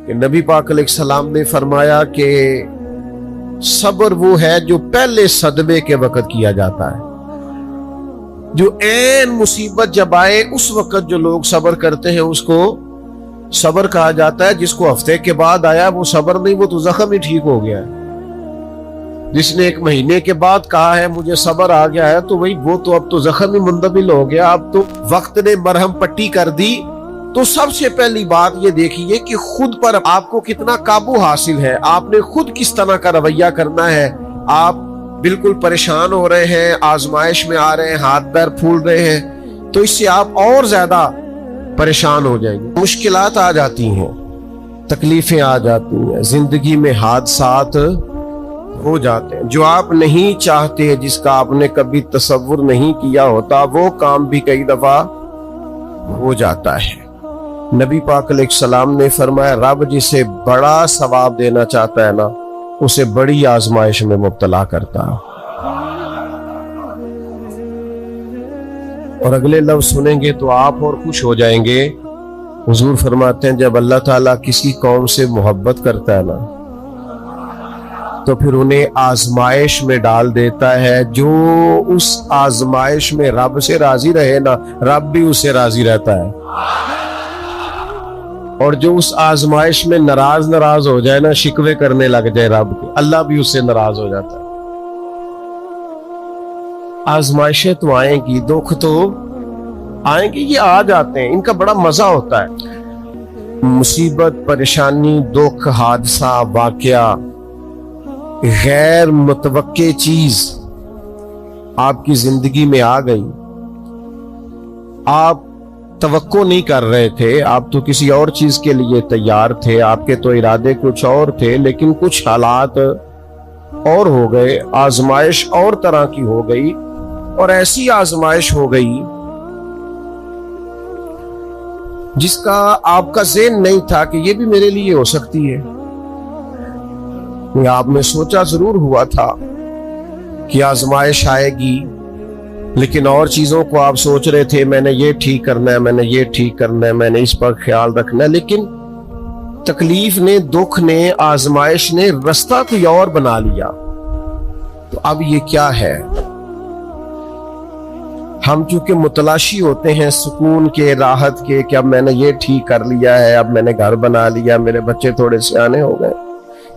کہ نبی پاک علیہ السلام نے فرمایا کہ صبر وہ ہے جو پہلے صدمے کے وقت کیا جاتا ہے، جو عین مصیبت جب آئے اس وقت جو لوگ صبر کرتے ہیں اس کو صبر کہا جاتا ہے۔ جس کو ہفتے کے بعد آیا وہ صبر نہیں، وہ تو زخم ہی ٹھیک ہو گیا ہے۔ جس نے 1 مہینے کے بعد کہا ہے مجھے صبر آ گیا ہے تو وہ تو اب تو زخم ہی مندمل ہو گیا، اب تو وقت نے مرہم پٹی کر دی۔ تو سب سے پہلی بات یہ دیکھیے کہ خود پر آپ کو کتنا قابو حاصل ہے، آپ نے خود کس طرح کا رویہ کرنا ہے۔ آپ بالکل پریشان ہو رہے ہیں، آزمائش میں آ رہے ہیں، ہاتھ پیر پھول رہے ہیں، تو اس سے آپ اور زیادہ پریشان ہو جائیں گے۔ مشکلات آ جاتی ہیں، تکلیفیں آ جاتی ہیں، زندگی میں حادثات ہو جاتے ہیں جو آپ نہیں چاہتے، جس کا آپ نے کبھی تصور نہیں کیا ہوتا، وہ کام بھی کئی دفعہ ہو جاتا ہے۔ نبی پاک علیہ السلام نے فرمایا رب جسے بڑا ثواب دینا چاہتا ہے نا، اسے بڑی آزمائش میں مبتلا کرتا ہے۔ اور اگلے لفظ سنیں گے تو آپ اور خوش ہو جائیں گے۔ حضور فرماتے ہیں جب اللہ تعالیٰ کسی قوم سے محبت کرتا ہے نا تو پھر انہیں آزمائش میں ڈال دیتا ہے۔ جو اس آزمائش میں رب سے راضی رہے نا، رب بھی اس سے راضی رہتا ہے، اور جو اس آزمائش میں ناراض ہو جائے نا، شکوے کرنے لگ جائے رب کے، اللہ بھی اس سے ناراض ہو جاتا ہے۔ آزمائشیں تو آئیں گی، دکھ تو آئیں گی، یہ آ جاتے ہیں، ان کا بڑا مزہ ہوتا ہے۔ مصیبت، پریشانی، دکھ، حادثہ، واقعہ، غیر متوقع چیز آپ کی زندگی میں آ گئی، آپ توقع نہیں کر رہے تھے، آپ تو کسی اور چیز کے لیے تیار تھے، آپ کے تو ارادے کچھ اور تھے، لیکن کچھ حالات اور ہو گئے، آزمائش اور طرح کی ہو گئی، اور ایسی آزمائش ہو گئی جس کا آپ کا ذہن نہیں تھا کہ یہ بھی میرے لیے ہو سکتی ہے۔ آپ نے سوچا ضرور ہوا تھا کہ آزمائش آئے گی، لیکن اور چیزوں کو آپ سوچ رہے تھے، میں نے یہ ٹھیک کرنا ہے، میں نے یہ ٹھیک کرنا ہے، میں نے اس پر خیال رکھنا ہے، لیکن تکلیف نے، دکھ نے، آزمائش نے رستہ کوئی اور بنا لیا۔ تو اب یہ کیا ہے؟ ہم چونکہ متلاشی ہوتے ہیں سکون کے، راحت کے، کہ اب میں نے یہ ٹھیک کر لیا ہے، اب میں نے گھر بنا لیا، میرے بچے تھوڑے سیانے ہو گئے،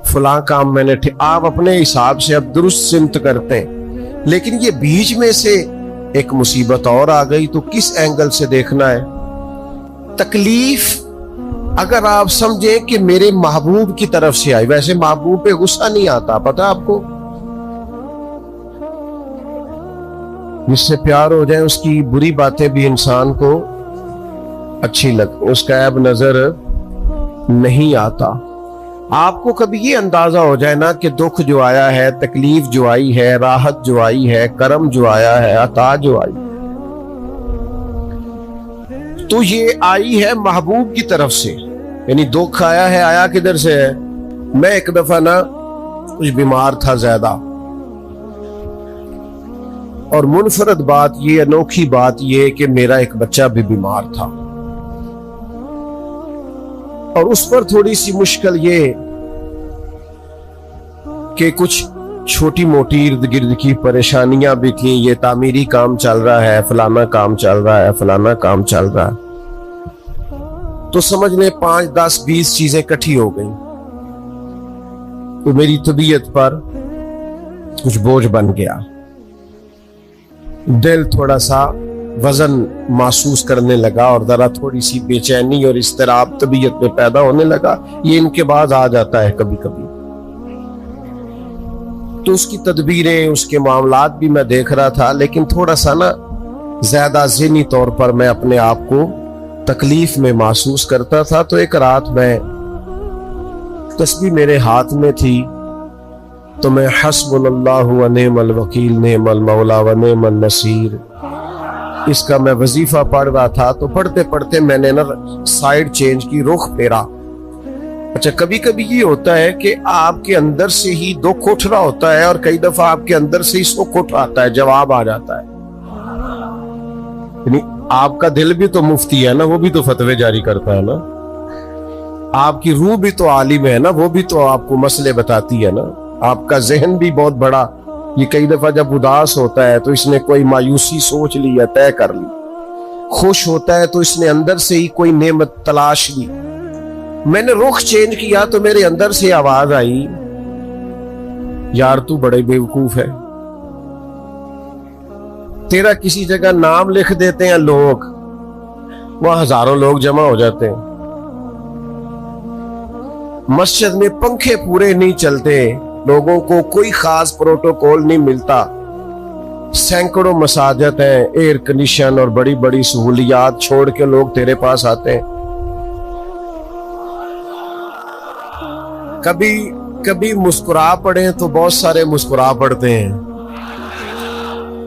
فلاں کام میں نے آپ اپنے حساب سے اب درست سمت کرتے ہیں، لیکن یہ بیچ میں سے ایک مصیبت اور آ گئی تو کس اینگل سے دیکھنا ہے؟ تکلیف اگر آپ سمجھیں کہ میرے محبوب کی طرف سے آئی، ویسے محبوب پہ غصہ نہیں آتا، پتہ آپ کو؟ جس سے پیار ہو جائے اس کی بری باتیں بھی انسان کو اچھی لگتی، اس کا عیب نظر نہیں آتا۔ آپ کو کبھی یہ اندازہ ہو جائے نا کہ دکھ جو آیا ہے، تکلیف جو آئی ہے، راحت جو آئی ہے، کرم جو آیا ہے، عطا جو آئی، تو یہ آئی ہے محبوب کی طرف سے۔ یعنی دکھ آیا ہے، آیا کدھر سے ہے؟ میں ایک دفعہ نا کچھ بیمار تھا زیادہ، اور منفرد بات یہ، انوکھی بات یہ کہ میرا ایک بچہ بھی بیمار تھا، اور اس پر تھوڑی سی مشکل یہ کہ کچھ چھوٹی موٹی ارد گرد کی پریشانیاں بھی تھیں، یہ تعمیری کام چل رہا ہے، فلانا کام چل رہا ہے، فلانا کام چل رہا ہے، تو سمجھ لیں 5 10 20 چیزیں کٹھی ہو گئیں، تو میری طبیعت پر کچھ بوجھ بن گیا، دل تھوڑا سا وزن محسوس کرنے لگا، اور ذرا تھوڑی سی بے چینی اور اضطراب طبیعت میں پیدا ہونے لگا۔ یہ ان کے بعد آ جاتا ہے کبھی کبھی، تو اس کی تدبیریں، اس کے معاملات بھی میں دیکھ رہا تھا، لیکن تھوڑا سا نا زیادہ ذہنی طور پر میں اپنے آپ کو تکلیف میں محسوس کرتا تھا۔ تو ایک رات میں تسبیح میرے ہاتھ میں تھی، تو میں حسبنا اللہ و نعم الوکیل، نعم المولا و نعم النصیر، اس کا میں وظیفہ پڑھ رہا تھا۔ تو پڑھتے پڑھتے میں نے نا سائیڈ چینج کی، رخ پھیرا۔ اچھا، کبھی کبھی یہ ہوتا ہے کہ آپ کے اندر سے ہی دکھ اٹھ رہا ہوتا ہے، اور کئی دفعہ آپ کے اندر سے ہی سکھ اٹھ آتا ہے، جواب آ جاتا ہے۔ یعنی آپ کا دل بھی تو مفتی ہے نا، وہ بھی تو فتوے جاری کرتا ہے نا۔ آپ کی روح بھی تو عالم ہے نا, وہ بھی تو آپ کو مسئلے بتاتی ہے نا. آپ کا ذہن بھی بہت بڑا, یہ کئی دفعہ جب اداس ہوتا ہے تو اس نے کوئی مایوسی سوچ لی یا طے کر لی, خوش ہوتا ہے تو اس نے اندر سے ہی کوئی نعمت تلاش لی. میں نے رخ چینج کیا تو میرے اندر سے آواز آئی, یار تو بڑے بیوقوف ہے. تیرا کسی جگہ نام لکھ دیتے ہیں لوگ, وہاں ہزاروں لوگ جمع ہو جاتے ہیں. مسجد میں پنکھے پورے نہیں چلتے, لوگوں کو کوئی خاص پروٹوکول نہیں ملتا. سینکڑوں مساجد ہیں, ایئر کنڈیشن اور بڑی بڑی سہولیات چھوڑ کے لوگ تیرے پاس آتے ہیں. کبھی مسکرا پڑیں تو بہت سارے مسکرا پڑتے ہیں.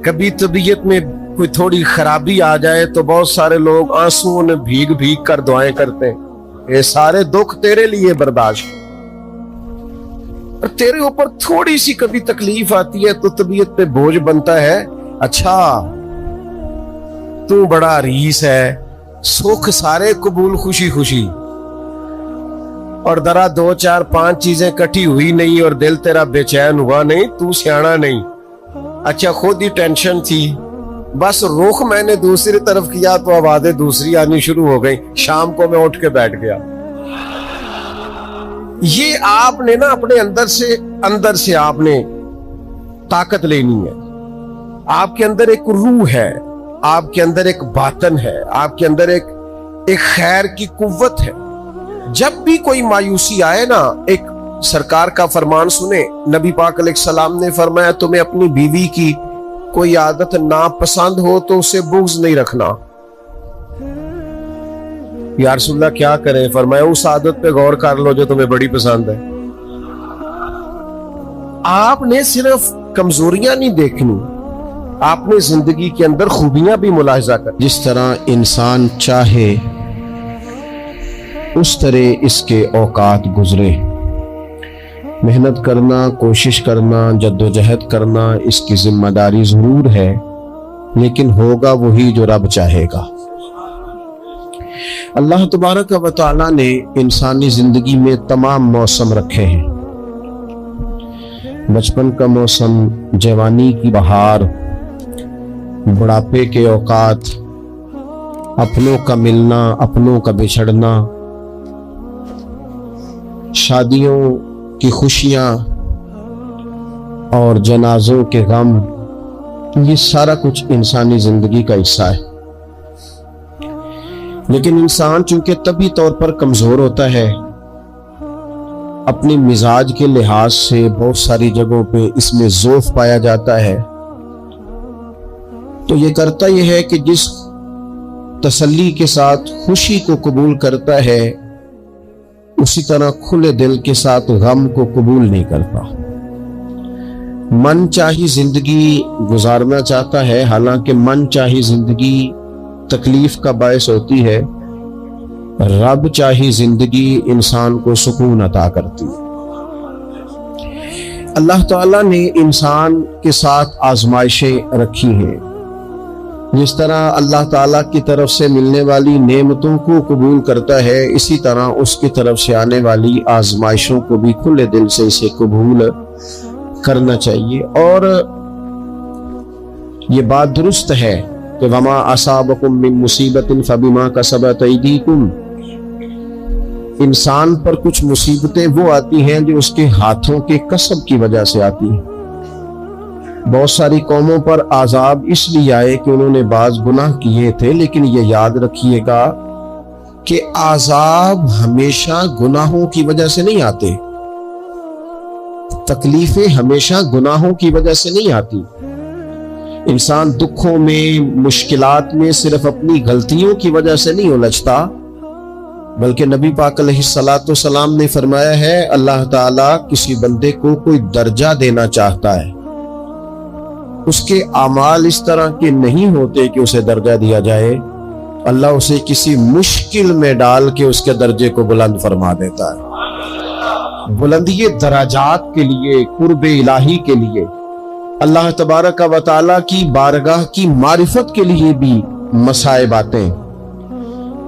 کبھی طبیعت میں کوئی تھوڑی خرابی آ جائے تو بہت سارے لوگ آنسوؤں میں بھیگ بھیگ کر دعائیں کرتے ہیں. یہ سارے دکھ تیرے لیے برداشت. اور تیرے اوپر تھوڑی سی کبھی تکلیف آتی ہے تو طبیعت پہ بوجھ بنتا ہے, اچھا تو بڑا ریس ہے, سکھ سارے قبول خوشی خوشی, اور ذرا 2 4 5 چیزیں کٹھی ہوئی نہیں اور دل تیرا بے چین ہوا نہیں, تو سیانا نہیں. اچھا خود ہی ٹینشن تھی, بس رخ میں نے دوسری طرف کیا تو آوازیں دوسری آنی شروع ہو گئی. شام کو میں اٹھ کے بیٹھ گیا. یہ آپ نے نا اپنے اندر سے آپ نے طاقت لینی ہے. آپ کے اندر ایک روح ہے, آپ کے اندر ایک باطن ہے, آپ کے اندر ایک خیر کی قوت ہے. جب بھی کوئی مایوسی آئے نا, ایک سرکار کا فرمان سنیں. نبی پاک علیہ السلام نے فرمایا تمہیں اپنی بیوی کی کوئی عادت ناپسند ہو تو اسے بغض نہیں رکھنا. یا رسول اللہ کیا کریں؟ فرمایا اس عادت پہ غور کر لو جو تمہیں بڑی پسند ہے. آپ نے صرف کمزوریاں نہیں دیکھنی, آپ نے زندگی کے اندر خوبیاں بھی ملاحظہ کر. جس طرح انسان چاہے اس طرح اس کے اوقات گزرے. محنت کرنا, کوشش کرنا, جدوجہد کرنا اس کی ذمہ داری ضرور ہے, لیکن ہوگا وہی جو رب چاہے گا. اللہ تبارک و تعالیٰ نے انسانی زندگی میں تمام موسم رکھے ہیں. بچپن کا موسم, جوانی کی بہار, بڑھاپے کے اوقات, اپنوں کا ملنا, اپنوں کا بچھڑنا, شادیوں کی خوشیاں اور جنازوں کے غم, یہ سارا کچھ انسانی زندگی کا حصہ ہے. لیکن انسان چونکہ طبعی طور پر کمزور ہوتا ہے, اپنے مزاج کے لحاظ سے بہت ساری جگہوں پہ اس میں ضعف پایا جاتا ہے, تو یہ کرتا یہ ہے کہ جس تسلی کے ساتھ خوشی کو قبول کرتا ہے اسی طرح کھلے دل کے ساتھ غم کو قبول نہیں کرتا. من چاہی زندگی گزارنا چاہتا ہے, حالانکہ من چاہی زندگی تکلیف کا باعث ہوتی ہے, رب چاہی زندگی انسان کو سکون عطا کرتی ہے. اللہ تعالیٰ نے انسان کے ساتھ آزمائشیں رکھی ہیں. جس طرح اللہ تعالیٰ کی طرف سے ملنے والی نعمتوں کو قبول کرتا ہے, اسی طرح اس کی طرف سے آنے والی آزمائشوں کو بھی کھلے دل سے اسے قبول کرنا چاہیے. اور یہ بات درست ہے کہ وما اصابکم من مصیبت فبما کسبت ایدیکم, انسان پر کچھ مصیبتیں وہ آتی ہیں جو اس کے ہاتھوں کے کسب کی وجہ سے آتی ہیں. بہت ساری قوموں پر عذاب اس لیے آئے کہ انہوں نے بعض گناہ کیے تھے, لیکن یہ یاد رکھیے گا کہ عذاب ہمیشہ گناہوں کی وجہ سے نہیں آتے, تکلیفیں ہمیشہ گناہوں کی وجہ سے نہیں آتی. انسان دکھوں میں, مشکلات میں صرف اپنی غلطیوں کی وجہ سے نہیں الجھتا, بلکہ نبی پاک علیہ السلام نے فرمایا ہے اللہ تعالیٰ کسی بندے کو کوئی درجہ دینا چاہتا ہے, اس کے اعمال اس طرح کے نہیں ہوتے کہ اسے درجہ دیا جائے, اللہ اسے کسی مشکل میں ڈال کے اس کے درجے کو بلند فرما دیتا ہے. بلندی درجات کے لیے, قرب الہی کے لیے, اللہ تبارک و تعالیٰ کی بارگاہ کی معرفت کے لیے بھی مصائب آتے ہیں.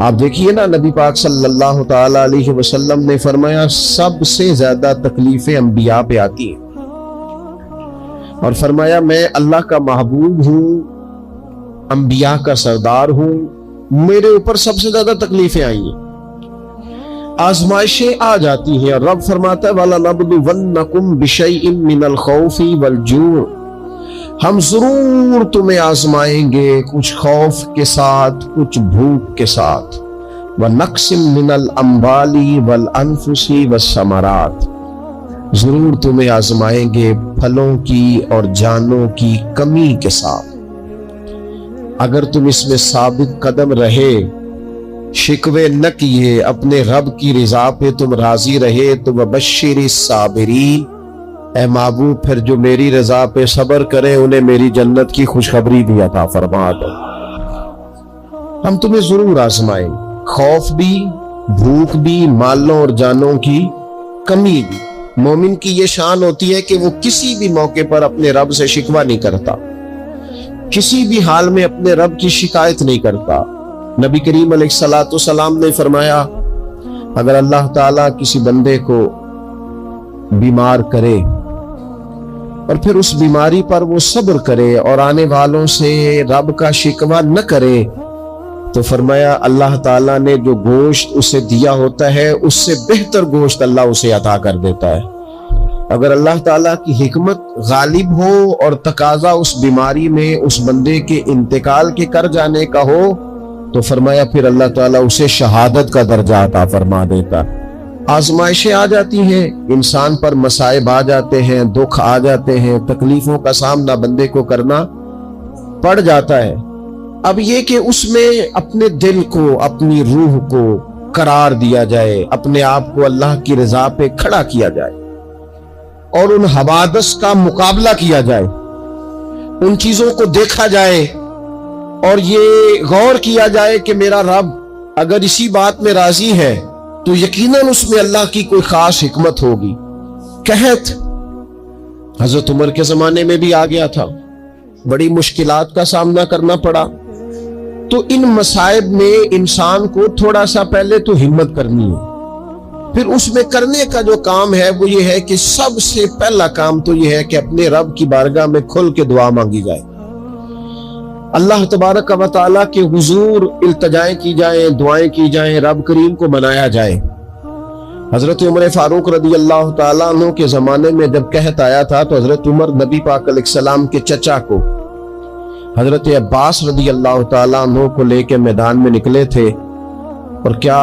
آپ دیکھیے نا، نبی پاک صلی اللہ تعالی علیہ وسلم نے فرمایا سب سے زیادہ تکلیفیں انبیاء پہ آتی ہیں، اور فرمایا میں اللہ کا محبوب ہوں، انبیاء کا سردار ہوں، میرے اوپر سب سے زیادہ تکلیفیں آئی ہیں، آزمائشیں آ جاتی ہیں، اور رب فرماتا ہے وَلَنَبْلُوَنَّكُمْ بِشَيْءٍ مِّنَ الْخَوْفِ وَالْجُوعِ، ہم ضرور تمہیں آزمائیں گے کچھ خوف کے ساتھ، کچھ بھوک کے ساتھ، وَنَقْصٍ مِّنَ الْأَمْوَالِ وَالْأَنفُسِ وَالثَّمَرَاتِ، ضرور تمہیں آزمائیں گے پھلوں کی اور جانوں کی کمی کے ساتھ۔ اگر تم اس میں ثابت قدم رہے، شکوے نہ کیے، اپنے رب کی رضا پہ تم راضی رہے، تو وبشر الصابرین، اے محبوب پھر جو میری رضا پہ صبر کرے انہیں میری جنت کی خوشخبری بھی عطا فرما دو۔ ہم تمہیں ضرور آزمائیں، خوف بھی، بھوک بھی، مالوں اور جانوں کی کمی بھی۔ مومن کی یہ شان ہوتی ہے کہ وہ کسی بھی موقع پر اپنے رب سے شکوہ نہیں کرتا، کسی بھی حال میں اپنے رب کی شکایت نہیں کرتا۔ نبی کریم علیہ السلام نے فرمایا اگر اللہ تعالیٰ کسی بندے کو بیمار کرے اور پھر اس بیماری پر وہ صبر کرے اور آنے والوں سے رب کا شکوہ نہ کرے، تو فرمایا اللہ تعالیٰ نے جو گوشت اسے دیا ہوتا ہے اس سے بہتر گوشت اللہ اسے عطا کر دیتا ہے۔ اگر اللہ تعالیٰ کی حکمت غالب ہو اور تقاضا اس بیماری میں اس بندے کے انتقال کے کر جانے کا ہو، تو فرمایا پھر اللہ تعالیٰ اسے شہادت کا درجہ عطا فرما دیتا۔ آزمائشیں آ جاتی ہیں، انسان پر مصائب آ جاتے ہیں، دکھ آ جاتے ہیں، تکلیفوں کا سامنا بندے کو کرنا پڑ جاتا ہے۔ اب یہ کہ اس میں اپنے دل کو، اپنی روح کو قرار دیا جائے، اپنے آپ کو اللہ کی رضا پہ کھڑا کیا جائے اور ان حوادث کا مقابلہ کیا جائے، ان چیزوں کو دیکھا جائے اور یہ غور کیا جائے کہ میرا رب اگر اسی بات میں راضی ہے تو یقیناً اس میں اللہ کی کوئی خاص حکمت ہوگی۔ قحط حضرت عمر کے زمانے میں بھی آ گیا تھا، بڑی مشکلات کا سامنا کرنا پڑا۔ تو ان مصائب میں انسان کو تھوڑا سا پہلے تو ہمت کرنی ہے، پھر اس میں کرنے کا جو کام ہے وہ یہ ہے کہ سب سے پہلا کام تو یہ ہے کہ اپنے رب کی بارگاہ میں کھل کے دعا مانگی جائے، اللہ تبارک و تعالیٰ کے حضور التجائیں کی جائیں، دعائیں کی جائیں، رب کریم کو منایا جائے۔ حضرت عمر فاروق رضی اللہ تعالیٰ عنہ کے زمانے میں جب قحط آیا تھا تو حضرت عمر نبی پاک علیہ السلام کے چچا کو حضرت عباس رضی اللہ تعالیٰ عنہ کو لے کے میدان میں نکلے تھے، اور کیا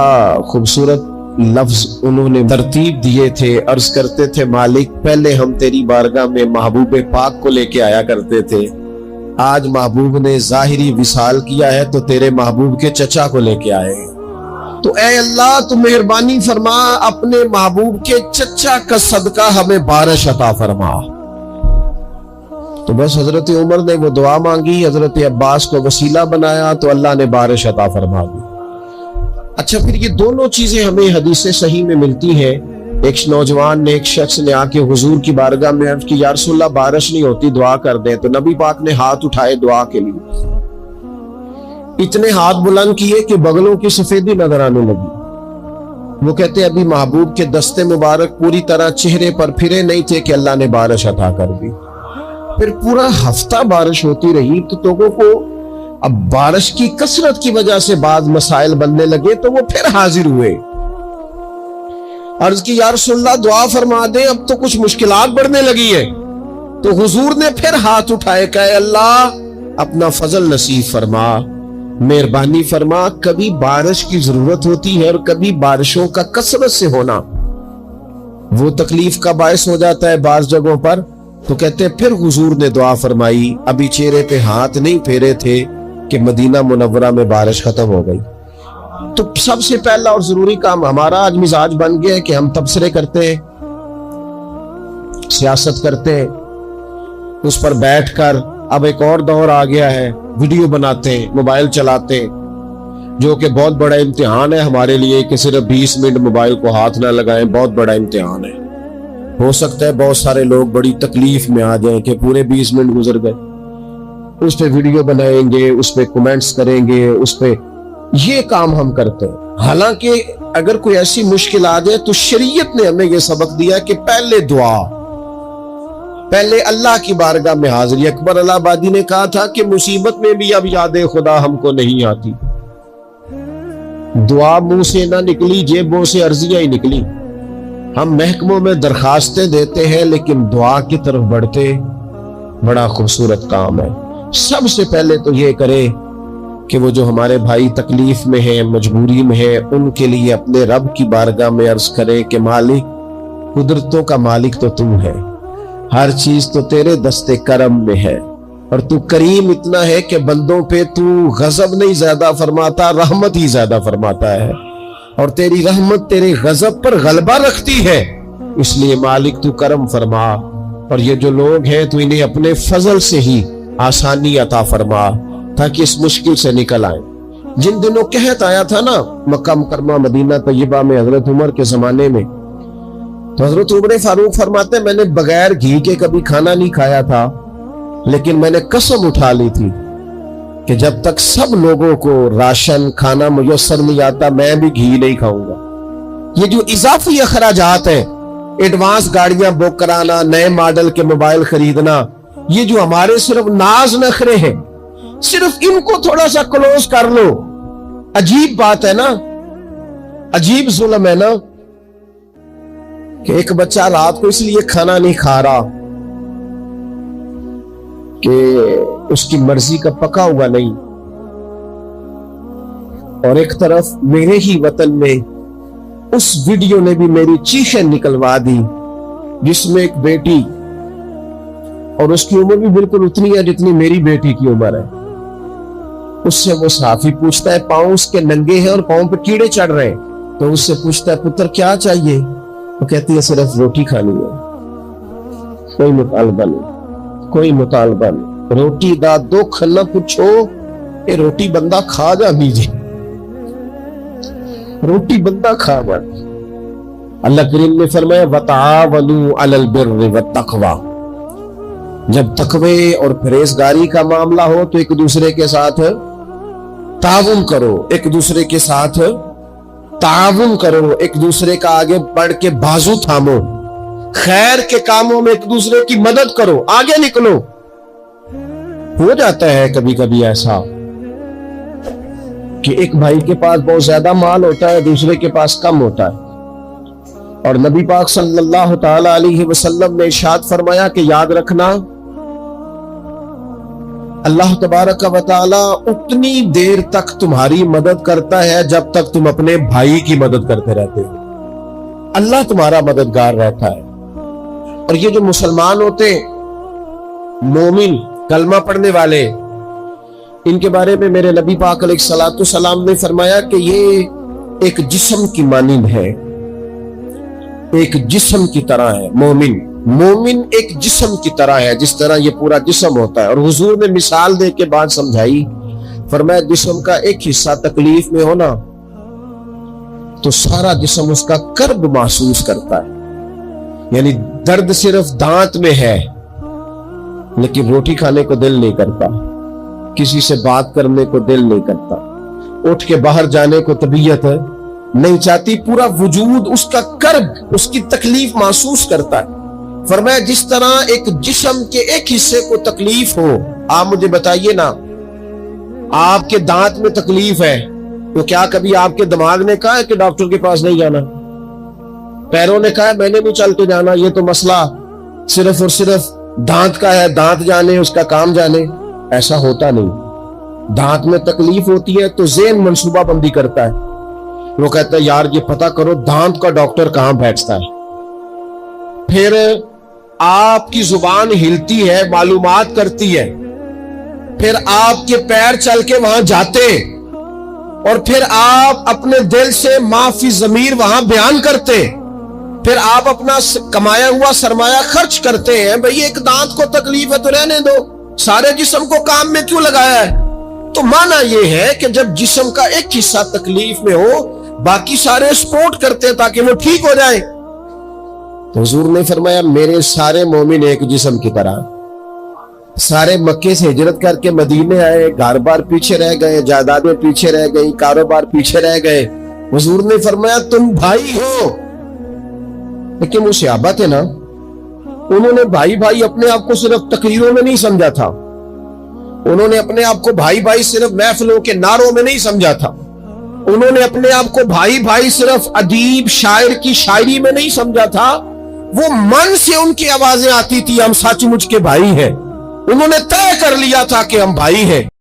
خوبصورت لفظ انہوں نے ترتیب دیے تھے، عرض کرتے تھے مالک پہلے ہم تیری بارگاہ میں محبوب پاک کو لے کے آیا کرتے تھے، آج محبوب نے ظاہری وصال کیا ہے تو تیرے محبوب کے چچا کو لے کے آئے ہیں، تو اے اللہ تو مہربانی فرما اپنے محبوب کے چچا کا صدقہ ہمیں بارش عطا فرما۔ تو بس حضرت عمر نے وہ دعا مانگی، حضرت عباس کو وسیلہ بنایا تو اللہ نے بارش عطا فرما دی۔ اچھا پھر یہ دونوں چیزیں ہمیں حدیث صحیح میں ملتی ہیں۔ ایک نوجوان نے، ایک شخص نے آ کے حضور کی بارگاہ میں عرض کی یا رسول اللہ بارش نہیں ہوتی، دعا کر دیں، تو نبی پاک نے ہاتھ اٹھائے دعا کے لیے، اتنے ہاتھ بلند کیے کہ بغلوں کی سفیدی نظر آنے لگی۔ وہ کہتے ابھی محبوب کے دستے مبارک پوری طرح چہرے پر پھرے نہیں تھے کہ اللہ نے بارش عطا کر دی۔ پھر پورا ہفتہ بارش ہوتی رہی تو لوگوں کو اب بارش کی کثرت کی وجہ سے بعض مسائل بننے لگے، تو وہ پھر حاضر ہوئے، عرض کی یا رسول اللہ دعا فرما دیں، اب تو کچھ مشکلات بڑھنے لگی ہے۔ تو حضور نے پھر ہاتھ اٹھائے کہ اے اللہ اپنا فضل نصیب فرما، مہربانی فرما، کبھی بارش کی ضرورت ہوتی ہے اور کبھی بارشوں کا کثرت سے ہونا وہ تکلیف کا باعث ہو جاتا ہے بعض جگہوں پر۔ تو کہتے ہیں پھر حضور نے دعا فرمائی، ابھی چہرے پہ ہاتھ نہیں پھیرے تھے کہ مدینہ منورہ میں بارش ختم ہو گئی۔ تو سب سے پہلا اور ضروری کام ہمارا آج مزاج بن گیا ہے کہ ہم تبصرے کرتے ہیں، سیاست کرتے ہیں، اس پر بیٹھ کر اب ایک اور دور آ گیا ہے، ویڈیو بناتے ہیں، موبائل چلاتے ہیں، جو کہ بہت بڑا امتحان ہے ہمارے لیے کہ صرف 20 منٹ موبائل کو ہاتھ نہ لگائیں، بہت بڑا امتحان ہے۔ ہو سکتا ہے بہت سارے لوگ بڑی تکلیف میں آ جائیں کہ پورے 20 منٹ گزر گئے، اس پہ ویڈیو بنائیں گے، اس پہ کومنٹس کریں گے، اس پہ یہ کام ہم کرتے ہیں. حالانکہ اگر کوئی ایسی مشکل آ جائے تو شریعت نے ہمیں یہ سبق دیا کہ پہلے دعا، پہلے اللہ کی بارگاہ میں حاضری. اکبر الہ آبادی نے کہا تھا کہ مصیبت میں بھی اب یاد خدا ہم کو نہیں آتی. دعا منہ سے نہ نکلی، جیبوں سے عرضیاں ہی نکلی. ہم محکموں میں درخواستیں دیتے ہیں لیکن دعا کی طرف بڑھتے بڑا خوبصورت کام ہے. سب سے پہلے تو یہ کرے کہ وہ جو ہمارے بھائی تکلیف میں ہیں، مجبوری میں ہیں، ان کے لیے اپنے رب کی بارگاہ میں عرض کرے کہ مالک، قدرتوں کا مالک تو تم ہے، ہر چیز تو تیرے دستے کرم میں ہے، اور تو کریم اتنا ہے کہ بندوں پہ تو غضب نہیں زیادہ فرماتا، رحمت ہی زیادہ فرماتا ہے، اور تیری رحمت تیرے غضب پر غلبہ رکھتی ہے. اس لیے مالک تو کرم فرما، اور یہ جو لوگ ہیں تو انہیں اپنے فضل سے ہی آسانی عطا فرما تاکہ اس مشکل سے نکل آئیں. جن دنوں قحط آیا تھا نا مکہ مکرمہ مدینہ طیبہ میں حضرت عمر کے زمانے میں، تو حضرت عمر فاروق فرماتے ہیں میں نے بغیر گھی کے کبھی کھانا نہیں کھایا تھا، لیکن میں نے قسم اٹھا لی تھی کہ جب تک سب لوگوں کو راشن کھانا میسر نہیں آتا میں بھی گھی نہیں کھاؤں گا. یہ جو اضافی اخراجات ہیں، ایڈوانس گاڑیاں بک کرانا، نئے ماڈل کے موبائل خریدنا، یہ جو ہمارے صرف ناز نخرے ہیں، صرف ان کو تھوڑا سا کلوز کر لو. عجیب بات ہے نا، عجیب ظلم ہے نا کہ ایک بچہ رات کو اس لیے کھانا نہیں کھا رہا کہ اس کی مرضی کا پکا ہوا نہیں، اور ایک طرف میرے ہی وطن میں اس ویڈیو نے بھی میری چیخیں نکلوا دی جس میں ایک بیٹی، اور اس کی عمر بھی بالکل اتنی ہے جتنی میری بیٹی کی عمر ہے، اس سے وہ صحافی پوچھتا ہے، پاؤں اس کے ننگے ہیں اور پاؤں پہ کیڑے چڑھ رہے ہیں، تو اس سے پوچھتا ہے پتر کیا چاہیے؟ وہ کہتی ہے صرف روٹی کھانی ہے، کوئی مطالبہ نہیں، کوئی مطالبہ نہیں، روٹی دا دو کھنا پوچھو، اے روٹی بندہ کھا جا دیجیے، روٹی بندہ کھا جا. اللہ کریم نے فرمایا وَتَعَاوَنُوا عَلَى الْبِرِّ وَالتَّقْوَى. جب تقوی اور پرہیزگاری کا معاملہ ہو تو ایک دوسرے کے ساتھ تعاون کرو، ایک دوسرے کے ساتھ تعاون کرو، ایک دوسرے کا آگے بڑھ کے بازو تھامو، خیر کے کاموں میں ایک دوسرے کی مدد کرو، آگے نکلو. ہو جاتا ہے کبھی کبھی ایسا کہ ایک بھائی کے پاس بہت زیادہ مال ہوتا ہے، دوسرے کے پاس کم ہوتا ہے، اور نبی پاک صلی اللہ تعالی علیہ وسلم نے ارشاد فرمایا کہ یاد رکھنا اللہ تبارک و تعالی اتنی دیر تک تمہاری مدد کرتا ہے جب تک تم اپنے بھائی کی مدد کرتے رہتے ہو. اللہ تمہارا مددگار رہتا ہے. اور یہ جو مسلمان ہوتے مومن کلمہ پڑھنے والے، ان کے بارے میں میرے نبی پاک علیہ الصلوۃ والسلام نے فرمایا کہ یہ ایک جسم کی مانند ہے، ایک جسم کی طرح ہے. مومن ایک جسم کی طرح ہے، جس طرح یہ پورا جسم ہوتا ہے. اور حضور نے مثال دے کے بات سمجھائی، فرمایا جسم کا ایک حصہ تکلیف میں ہونا تو سارا جسم اس کا کرب محسوس کرتا ہے. یعنی درد صرف دانت میں ہے لیکن روٹی کھانے کو دل نہیں کرتا، کسی سے بات کرنے کو دل نہیں کرتا، اٹھ کے باہر جانے کو طبیعت نہیں چاہتی، پورا وجود اس کا کرب، اس کی تکلیف محسوس کرتا ہے. فرمایا جس طرح ایک جسم کے ایک حصے کو تکلیف ہو، آپ مجھے بتائیے نا، آپ کے دانت میں تکلیف ہے تو کیا کبھی آپ کے دماغ نے کہا ہے کہ ڈاکٹر کے پاس نہیں جانا؟ پیروں نے کہا ہے میں نے بھی چل کے جانا، یہ تو مسئلہ صرف اور صرف دانت کا ہے، دانت جانے اس کا کام جانے؟ ایسا ہوتا نہیں. دانت میں تکلیف ہوتی ہے تو ذہن منصوبہ بندی کرتا ہے، وہ کہتا ہے یار یہ پتہ کرو دانت کا ڈاکٹر کہاں بیٹھتا ہے. پھر آپ کی زبان ہلتی ہے، معلومات کرتی ہے، پھر آپ کے پیر چل کے وہاں جاتے، اور پھر آپ اپنے دل سے ما فی ضمیر وہاں بیان کرتے، پھر آپ اپنا کمایا ہوا سرمایہ خرچ کرتے ہیں. بھئی ایک دانت کو تکلیف ہے تو رہنے دو، سارے جسم کو کام میں کیوں لگایا ہے؟ تو معنی یہ ہے کہ جب جسم کا ایک حصہ تکلیف میں ہو باقی سارے سپورٹ کرتے ہیں تاکہ وہ ٹھیک ہو جائے. تو حضور نے فرمایا میرے سارے مومن ایک جسم کی طرح. سارے مکے سے ہجرت کر کے مدینے آئے، گھر بار پیچھے رہ گئے، جائیدادیں پیچھے رہ گئی، کاروبار پیچھے رہ گئے. حضور نے فرمایا تم بھائی ہو. لیکن وہ صحابہ تھے نا، انہوں نے بھائی بھائی اپنے آپ کو صرف تقریروں میں نہیں سمجھا تھا، انہوں نے اپنے آپ کو بھائی بھائی صرف محفلوں کے نعروں میں نہیں سمجھا تھا، انہوں نے اپنے آپ کو بھائی بھائی صرف ادیب شاعر کی شاعری میں نہیں سمجھا تھا. وہ من سے ان کی آوازیں آتی تھی ہم سچ مچ کے بھائی ہیں. انہوں نے طے کر لیا تھا کہ ہم بھائی ہیں.